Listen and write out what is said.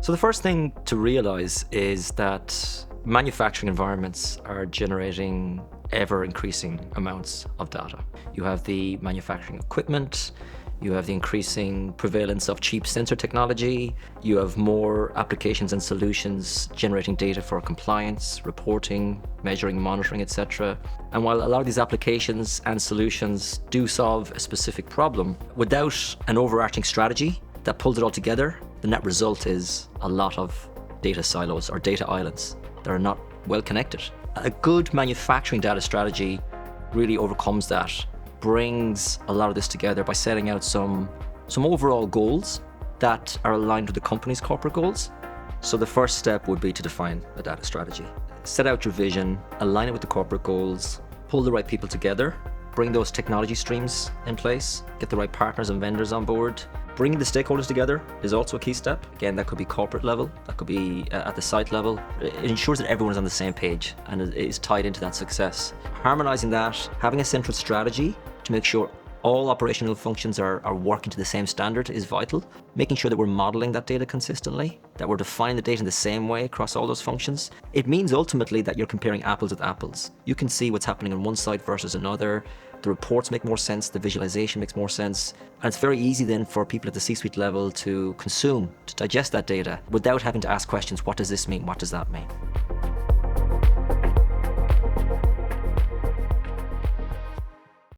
So the first thing to realize is that manufacturing environments are generating ever increasing amounts of data. You have the manufacturing equipment, you have the increasing prevalence of cheap sensor technology, you have more applications and solutions generating data for compliance, reporting, measuring, monitoring, etc. And while a lot of these applications and solutions do solve a specific problem, without an overarching strategy that pulls it all together, the net result is a lot of data silos or data islands that are not well connected. A good manufacturing data strategy really overcomes that, brings a lot of this together by setting out some overall goals that are aligned with the company's corporate goals. So the first step would be to define a data strategy. Set out your vision, align it with the corporate goals, pull the right people together, bring those technology streams in place, get the right partners and vendors on board. Bringing the stakeholders together is also a key step. Again, that could be corporate level, that could be at the site level. It ensures that everyone is on the same page and is tied into that success. Harmonizing that, having a central strategy to make sure all operational functions are working to the same standard is vital. Making sure that we're modeling that data consistently, that we're defining the data in the same way across all those functions. It means ultimately that you're comparing apples with apples. You can see what's happening on one site versus another. The reports make more sense, the visualization makes more sense. And it's very easy then for people at the C-suite level to consume, to digest that data without having to ask questions, what does this mean? What does that mean?